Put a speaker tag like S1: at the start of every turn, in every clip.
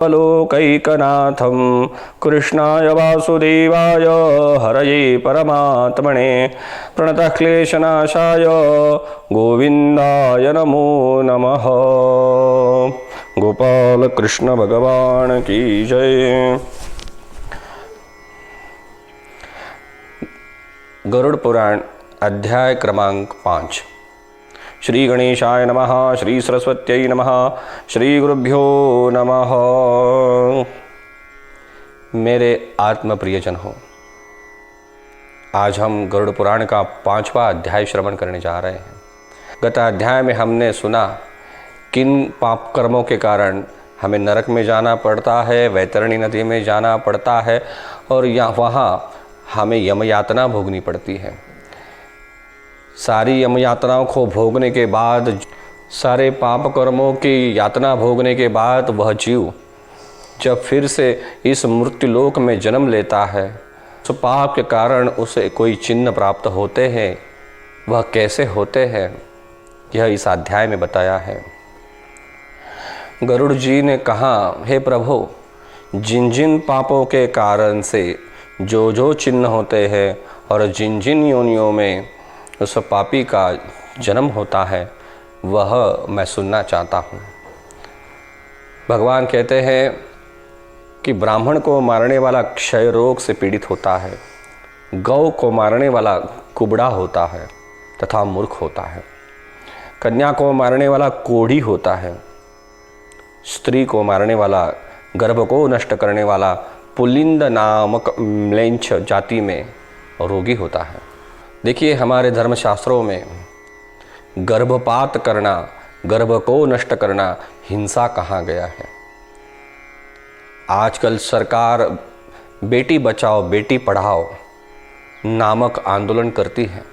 S1: लोकैकनाथं कृष्णाय वासुदेवाय हरये परमात्मने प्रणतः क्लेशनाशाय गोविंदाय नमो नमः। गोपाल कृष्ण भगवान की जय। गरुड़ पुराण अध्याय क्रमांक 5। श्री गणेशाय नमः, श्री सरस्वत्यै नमः, श्री गुरुभ्यो नमः। मेरे आत्म प्रियजन हो, आज हम गरुड़ पुराण का 5वां अध्याय श्रवण करने जा रहे हैं। गत अध्याय में हमने सुना किन पाप कर्मों के कारण हमें नरक में जाना पड़ता है, वैतरणी नदी में जाना पड़ता है और वहाँ हमें यम यातना भोगनी पड़ती है। सारी यम यातनाओं को भोगने के बाद, सारे पाप कर्मों की यातना भोगने के बाद वह जीव जब फिर से इस मृत्युलोक में जन्म लेता है तो पाप के कारण उसे कोई चिन्ह प्राप्त होते हैं। वह कैसे होते हैं यह इस अध्याय में बताया है। गरुड़ जी ने कहा, हे प्रभु, जिन जिन पापों के कारण से जो जो चिन्ह होते हैं और जिन जिन योनियों में उस पापी का जन्म होता है वह मैं सुनना चाहता हूँ। भगवान कहते हैं कि ब्राह्मण को मारने वाला क्षय रोग से पीड़ित होता है, गौ को मारने वाला कुबड़ा होता है तथा मूर्ख होता है, कन्या को मारने वाला कोढ़ी होता है, स्त्री को मारने वाला, गर्भ को नष्ट करने वाला पुलिंद नामक म्लेच्छ जाति में रोगी होता है। देखिए, हमारे धर्मशास्त्रों में गर्भपात करना, गर्भ को नष्ट करना हिंसा कहा गया है। आजकल सरकार बेटी बचाओ बेटी पढ़ाओ नामक आंदोलन करती है,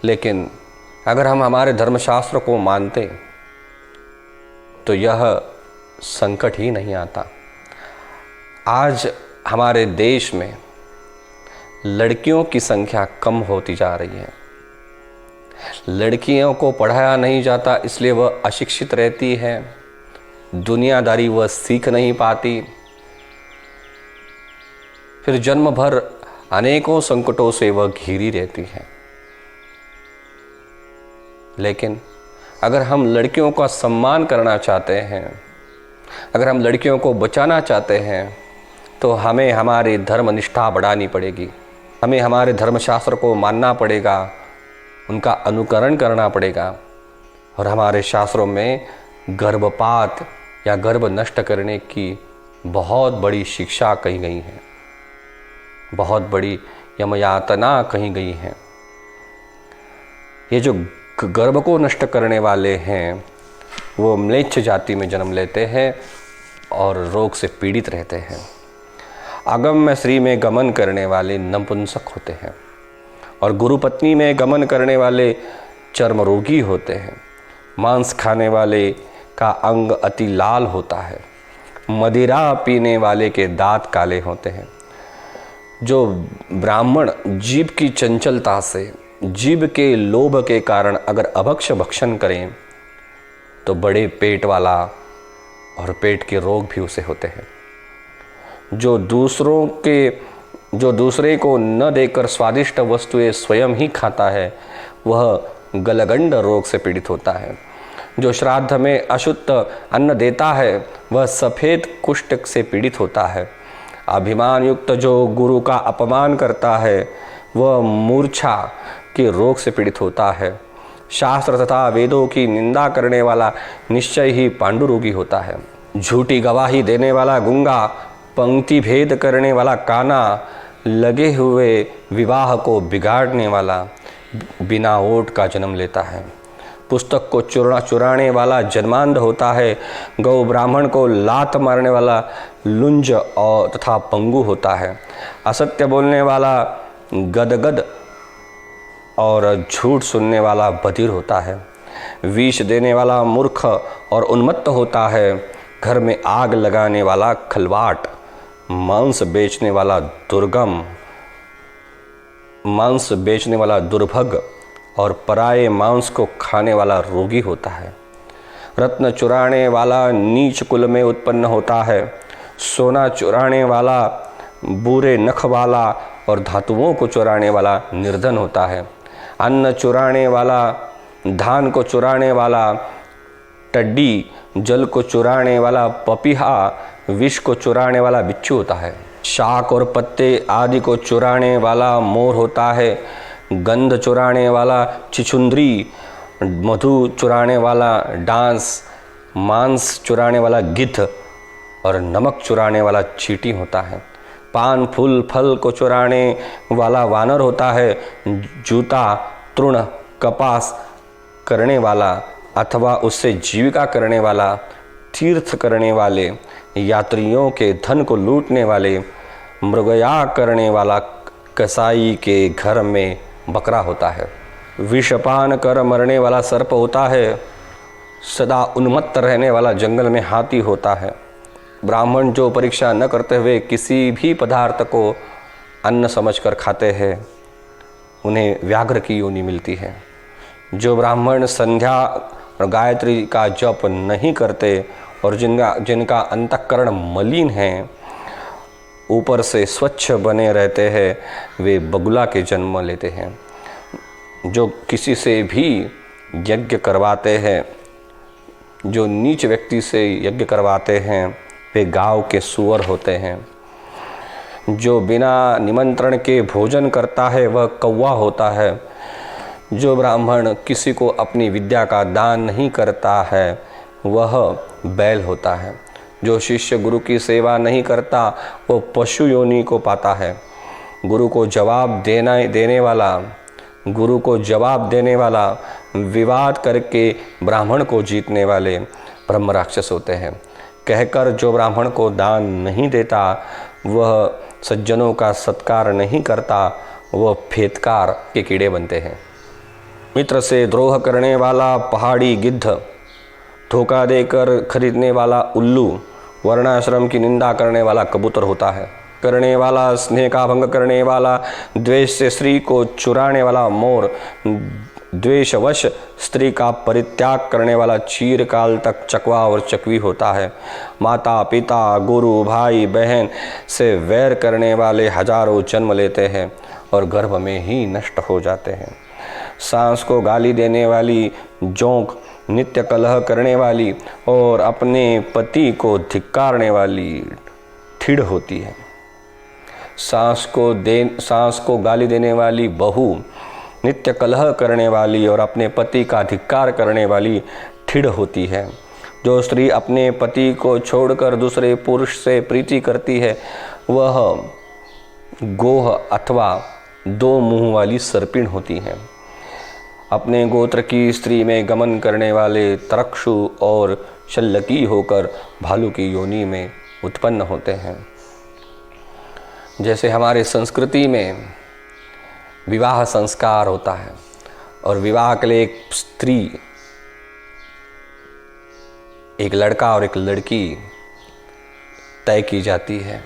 S1: लेकिन अगर हम हमारे धर्मशास्त्र को मानते तो यह संकट ही नहीं आता। आज हमारे देश में लड़कियों की संख्या कम होती जा रही है। लड़कियों को पढ़ाया नहीं जाता, इसलिए वह अशिक्षित रहती है, दुनियादारी वह सीख नहीं पाती, फिर जन्म भर अनेकों संकटों से वह घिरी रहती है। लेकिन अगर हम लड़कियों का सम्मान करना चाहते हैं, अगर हम लड़कियों को बचाना चाहते हैं तो हमें हमारी धर्म निष्ठा बढ़ानी पड़ेगी। हमें हमारे धर्मशास्त्र को मानना पड़ेगा, उनका अनुकरण करना पड़ेगा। और हमारे शास्त्रों में गर्भपात या गर्भ नष्ट करने की बहुत बड़ी शिक्षा कही गई है, बहुत बड़ी यमयातना कही गई है। ये जो गर्भ को नष्ट करने वाले हैं वो म्लेच्छ जाति में जन्म लेते हैं और रोग से पीड़ित रहते हैं। आगम्य स्त्री में गमन करने वाले नपुंसक होते हैं और गुरुपत्नी में गमन करने वाले चर्म रोगी होते हैं। मांस खाने वाले का अंग अति लाल होता है, मदिरा पीने वाले के दांत काले होते हैं। जो ब्राह्मण जीभ की चंचलता से, जीभ के लोभ के कारण अगर अभक्ष भक्षण करें तो बड़े पेट वाला और पेट के रोग भी उसे होते हैं। जो दूसरे को न देकर स्वादिष्ट वस्तुएं स्वयं ही खाता है वह गलगंड रोग से पीड़ित होता है। जो श्राद्ध में अशुद्ध अन्न देता है वह सफ़ेद कुष्ठ से पीड़ित होता है। अभिमान युक्त जो गुरु का अपमान करता है वह मूर्छा के रोग से पीड़ित होता है। शास्त्र तथा वेदों की निंदा करने वाला निश्चय ही पांडुरोगी होता है। झूठी गवाही देने वाला गूंगा, पंक्ति भेद करने वाला काना, लगे हुए विवाह को बिगाड़ने वाला बिना ओट का जन्म लेता है। पुस्तक को चुराने वाला जन्मांध होता है। गौ ब्राह्मण को लात मारने वाला लुंज और तथा पंगु होता है। असत्य बोलने वाला गदगद और झूठ सुनने वाला बधिर होता है। विष देने वाला मूर्ख और उन्मत्त होता है। घर में आग लगाने वाला खलवाट, मांस बेचने वाला दुर्भग और पराये मांस को खाने वाला रोगी होता है। रत्न चुराने वाला नीच कुल में उत्पन्न होता है, सोना चुराने वाला बुरे नख वाला और धातुओं को चुराने वाला निर्धन होता है। अन्न चुराने वाला, धान को चुराने वाला टड्डी, जल को चुराने वाला पपीहा, विष को चुराने वाला बिच्छू होता है। शाक और पत्ते आदि को चुराने वाला मोर होता है। गंध चुराने वाला छिछुंदरी, मधु चुराने वाला डांस, मांस चुराने वाला गिद्ध और नमक चुराने वाला चींटी होता है। पान फूल फल को चुराने वाला वानर होता है। जूता, तृण, कपास करने वाला अथवा उससे जीविका करने वाला, तीर्थ करने वाले, यात्रियों के धन को लूटने वाले, मृगया करने वाला कसाई के घर में बकरा होता है। विषपान कर मरने वाला सर्प होता है। सदा उन्मत्त रहने वाला जंगल में हाथी होता है। ब्राह्मण जो परीक्षा न करते हुए किसी भी पदार्थ को अन्न समझकर खाते हैं, उन्हें व्याघ्र की योनि मिलती है। जो ब्राह्मण संध्या और गायत्री का जप नहीं करते और जिनका अंतःकरण मलिन है, ऊपर से स्वच्छ बने रहते हैं, वे बगुला के जन्म लेते हैं। जो किसी से भी यज्ञ करवाते हैं, जो नीच व्यक्ति से यज्ञ करवाते हैं, वे गांव के सुअर होते हैं। जो बिना निमंत्रण के भोजन करता है वह कौवा होता है। जो ब्राह्मण किसी को अपनी विद्या का दान नहीं करता है वह बैल होता है। जो शिष्य गुरु की सेवा नहीं करता वो पशु योनि को पाता है। गुरु को जवाब देने वाला, विवाद करके ब्राह्मण को जीतने वाले ब्रह्म राक्षस होते हैं। कहकर जो ब्राह्मण को दान नहीं देता, वह सज्जनों का सत्कार नहीं करता, वह फेतकार के कीड़े बनते हैं। मित्र से द्रोह करने वाला पहाड़ी गिद्ध, धोखा देकर खरीदने वाला उल्लू, वर्णाश्रम की निंदा करने वाला कबूतर होता है। करने वाला, स्नेह का भंग करने वाला, द्वेष से स्त्री को चुराने वाला मोर, द्वेषवश स्त्री का परित्याग करने वाला चीरकाल तक चकवा और चकवी होता है। माता पिता, गुरु, भाई बहन से वैर करने वाले हजारों जन्म लेते हैं और गर्भ में ही नष्ट हो जाते हैं। सास को गाली देने वाली जोंक, नित्य कलह करने वाली और अपने पति को धिक्कारने वाली ठिड़ होती है। सास को गाली देने वाली बहू, नित्य कलह करने वाली और अपने पति का धिक्कार करने वाली ठिड़ होती है। जो स्त्री अपने पति को छोड़कर दूसरे पुरुष से प्रीति करती है वह गोह अथवा दो मुंह वाली सर्पिण होती है। अपने गोत्र की स्त्री में गमन करने वाले तरक्षु और शल्लकी होकर भालू की योनि में उत्पन्न होते हैं। जैसे हमारे संस्कृति में विवाह संस्कार होता है और विवाह के लिए एक स्त्री, एक लड़का और एक लड़की तय की जाती है,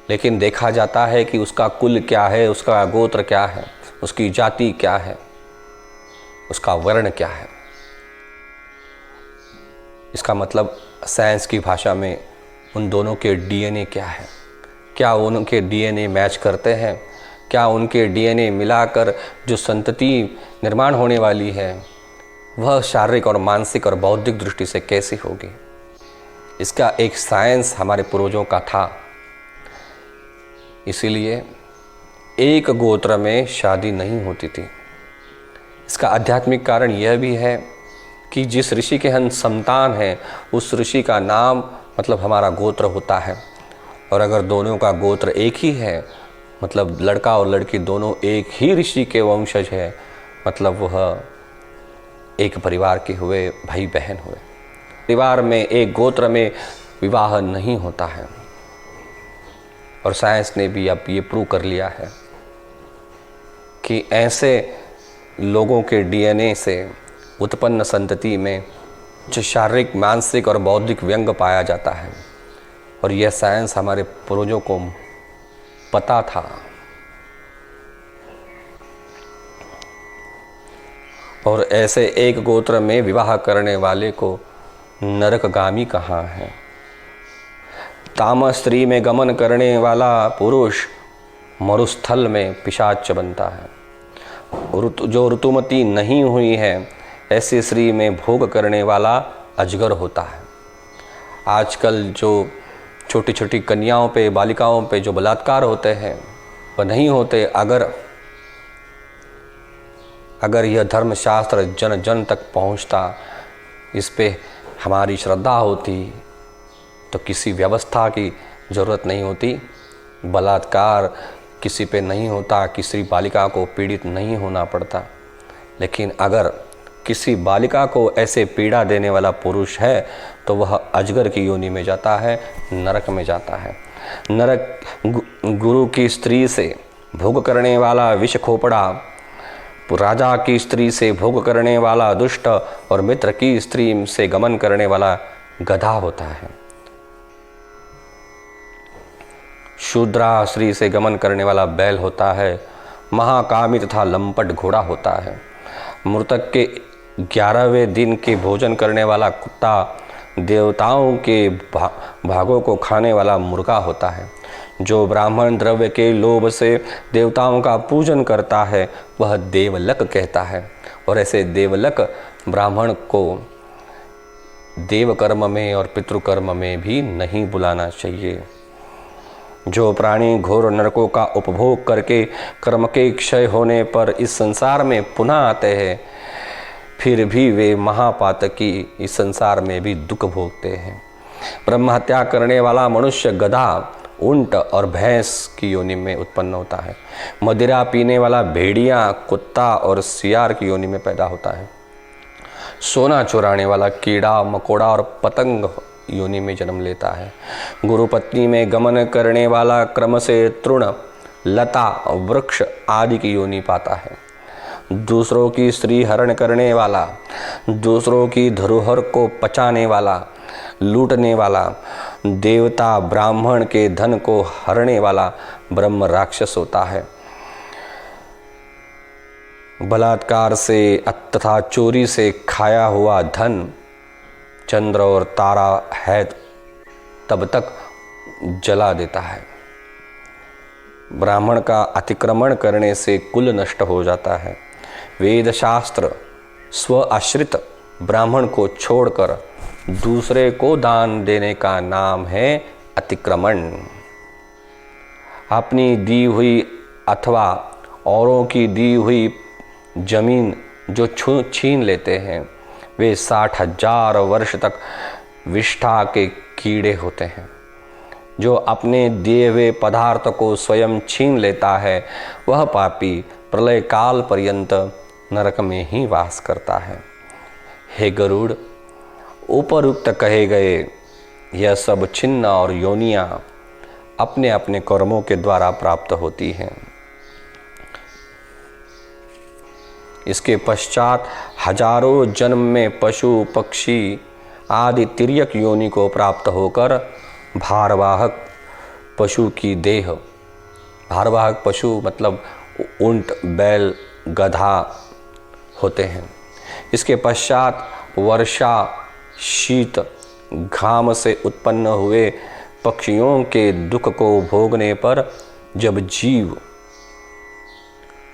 S1: लेकिन देखा जाता है कि उसका कुल क्या है, उसका गोत्र क्या है, उसकी जाति क्या है, उसका वर्ण क्या है। इसका मतलब साइंस की भाषा में उन दोनों के डीएनए क्या है, क्या उनके डीएनए मैच करते हैं, क्या उनके डीएनए मिलाकर जो संतति निर्माण होने वाली है वह शारीरिक और मानसिक और बौद्धिक दृष्टि से कैसी होगी। इसका एक साइंस हमारे पूर्वजों का था। इसीलिए एक गोत्र में शादी नहीं होती थी। इसका आध्यात्मिक कारण यह भी है कि जिस ऋषि के हम संतान हैं उस ऋषि का नाम मतलब हमारा गोत्र होता है। और अगर दोनों का गोत्र एक ही है, मतलब लड़का और लड़की दोनों एक ही ऋषि के वंशज है, मतलब वह एक परिवार के हुए, भाई बहन हुए। परिवार में एक गोत्र में विवाह नहीं होता है और साइंस ने भी अब ये प्रूव कर लिया है कि ऐसे लोगों के डीएनए से उत्पन्न संतति में जो शारीरिक, मानसिक और बौद्धिक व्यंग पाया जाता है। और यह साइंस हमारे पूर्वजों को पता था। और ऐसे एक गोत्र में विवाह करने वाले को नरकगामी कहाँ है। तामस स्त्री में गमन करने वाला पुरुष मरुस्थल में पिशाच बनता है। जो ऋतुमती नहीं हुई है ऐसी स्त्री में भोग करने वाला अजगर होता है। आजकल जो छोटी छोटी कन्याओं पे, बालिकाओं पे जो बलात्कार होते हैं वह नहीं होते अगर यह धर्मशास्त्र जन जन तक पहुंचता, इस पे हमारी श्रद्धा होती, तो किसी व्यवस्था की ज़रूरत नहीं होती, बलात्कार किसी पे नहीं होता, किसी बालिका को पीड़ित नहीं होना पड़ता। लेकिन अगर किसी बालिका को ऐसे पीड़ा देने वाला पुरुष है तो वह अजगर की योनि में जाता है, नरक में जाता है। नरक गुरु की स्त्री से भोग करने वाला विष खोपड़ा, राजा की स्त्री से भोग करने वाला दुष्ट और मित्र की स्त्री से गमन करने वाला गधा होता है। शूद्रा स्त्री से गमन करने वाला बैल होता है। महाकामी तथा लंपट घोड़ा होता है। मृतक के 11वें दिन के भोजन करने वाला कुत्ता, देवताओं के भागों को खाने वाला मुर्गा होता है। जो ब्राह्मण द्रव्य के लोभ से देवताओं का पूजन करता है वह देवलक कहता है, और ऐसे देवलक ब्राह्मण को देव कर्म में और पितृकर्म में भी नहीं बुलाना चाहिए। जो प्राणी घोर नरकों का उपभोग करके कर्म के क्षय होने पर इस संसार में पुनः आते हैं, फिर भी वे महापातकी इस संसार में भी दुख भोगते हैं। ब्रह्म हत्या करने वाला मनुष्य गधा, ऊंट और भैंस की योनि में उत्पन्न होता है। मदिरा पीने वाला भेड़िया, कुत्ता और सियार की योनि में पैदा होता है। सोना चुराने वाला कीड़ा, मकोड़ा और पतंग योनि में जन्म लेता है। गुरुपत्नी में गमन करने वाला क्रम से तृण, लता, वृक्ष आदि की योनि पाता है। दूसरों की स्त्री हरण करने वाला, दूसरों की धरोहर को पचाने वाला, लूटने वाला, देवता ब्राह्मण के धन को हरने वाला ब्रह्म राक्षस होता है। बलात्कार से तथा चोरी से खाया हुआ धन चंद्र और तारा है तब तक जला देता है। ब्राह्मण का अतिक्रमण करने से कुल नष्ट हो जाता है। वेद शास्त्र स्व आश्रित ब्राह्मण को छोड़कर दूसरे को दान देने का नाम है अतिक्रमण। अपनी दी हुई अथवा औरों की दी हुई जमीन जो छीन लेते हैं वे 60,000 वर्ष तक विष्ठा के कीड़े होते हैं। जो अपने दिए हुए पदार्थ को स्वयं छीन लेता है वह पापी प्रलय काल पर्यंत नरक में ही वास करता है। हे गरुड़, उपरुक्त कहे गए यह सब छिन्न और योनियां अपने अपने कर्मों के द्वारा प्राप्त होती हैं। इसके पश्चात हजारों जन्म में पशु पक्षी आदि तिर्यक योनि को प्राप्त होकर भारवाहक पशु की देह, भारवाहक पशु मतलब ऊंट, बैल, गधा होते हैं। इसके पश्चात वर्षा, शीत, घाम से उत्पन्न हुए पक्षियों के दुख को भोगने पर जब जीव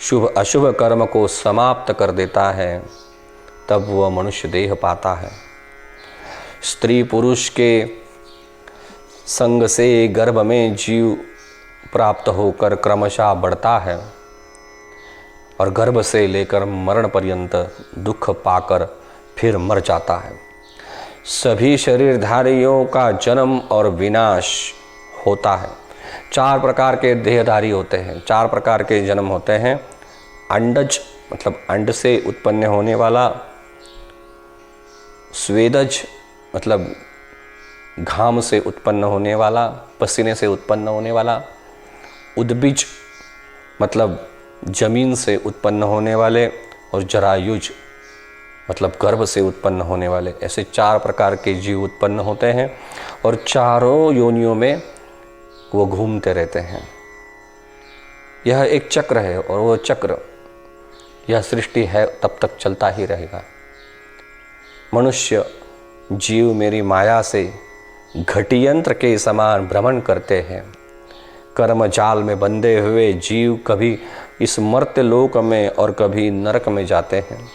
S1: शुभ अशुभ कर्म को समाप्त कर देता है तब वह मनुष्य देह पाता है। स्त्री पुरुष के संग से गर्भ में जीव प्राप्त होकर क्रमशः बढ़ता है और गर्भ से लेकर मरण पर्यंत दुख पाकर फिर मर जाता है। सभी शरीरधारियों का जन्म और विनाश होता है। 4 प्रकार के देहधारी होते हैं, 4 प्रकार के जन्म होते हैं। अंडज मतलब अंड से उत्पन्न होने वाला, स्वेदज मतलब घाम से उत्पन्न होने वाला, पसीने से उत्पन्न होने वाला, उद्बिज मतलब जमीन से उत्पन्न होने वाले, और जरायुज मतलब गर्भ से उत्पन्न होने वाले। ऐसे 4 प्रकार के जीव उत्पन्न होते हैं और चारों योनियों में वो घूमते रहते हैं। यह एक चक्र है और वो चक्र यह सृष्टि है तब तक चलता ही रहेगा। मनुष्य जीव मेरी माया से घटियंत्र के समान भ्रमण करते हैं। कर्म जाल में बंधे हुए जीव कभी इस मर्त्य लोक में और कभी नरक में जाते हैं।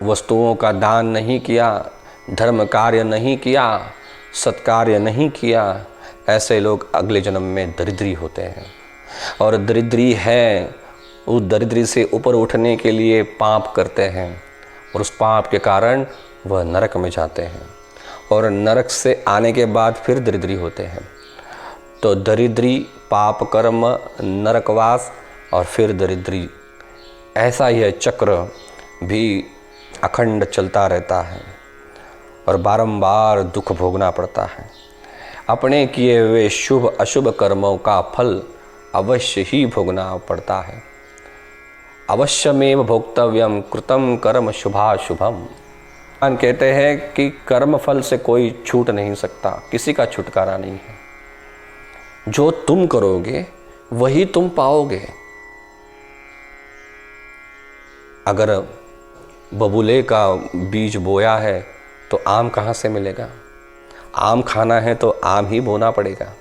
S1: वस्तुओं का दान नहीं किया, धर्म कार्य नहीं किया, सत्कार्य नहीं किया, ऐसे लोग अगले जन्म में दरिद्री होते हैं। और दरिद्री है, उस दरिद्री से ऊपर उठने के लिए पाप करते हैं और उस पाप के कारण वह नरक में जाते हैं और नरक से आने के बाद फिर दरिद्री होते हैं। तो दरिद्री, पाप कर्म, नरकवास और फिर दरिद्री, ऐसा यह चक्र भी अखंड चलता रहता है और बारंबार दुख भोगना पड़ता है। अपने किए हुए शुभ अशुभ कर्मों का फल अवश्य ही भोगना पड़ता है। अवश्यमेव भोक्तव्यम कृतम कर्म शुभाशुभम। भगवान कहते हैं कि कर्म फल से कोई छूट नहीं सकता, किसी का छुटकारा नहीं है। जो तुम करोगे वही तुम पाओगे। अगर बबूले का बीज बोया है तो आम कहाँ से मिलेगा? आम खाना है तो आम ही बोना पड़ेगा।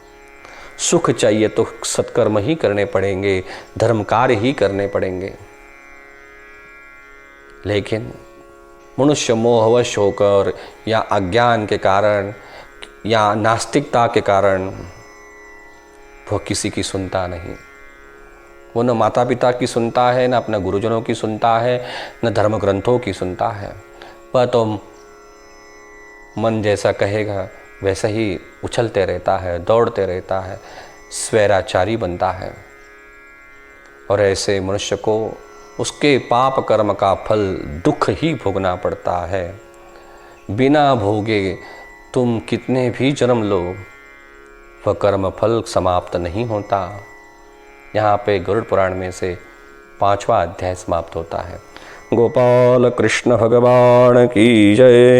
S1: सुख चाहिए तो सत्कर्म ही करने पड़ेंगे, धर्म कार्य ही करने पड़ेंगे। लेकिन मनुष्य मोहवश होकर या अज्ञान के कारण या नास्तिकता के कारण वह किसी की सुनता नहीं। वो न माता पिता की सुनता है, न अपने गुरुजनों की सुनता है, न धर्म ग्रंथों की सुनता है। वह तो मन जैसा कहेगा वैसा ही उछलते रहता है, दौड़ते रहता है, स्वैराचारी बनता है। और ऐसे मनुष्य को उसके पाप कर्म का फल दुख ही भोगना पड़ता है। बिना भोगे तुम कितने भी जन्म लो, वह कर्म फल समाप्त नहीं होता। यहाँ पे गरुड़ पुराण में से 5वां अध्याय समाप्त होता है। गोपाल कृष्ण भगवान की जय।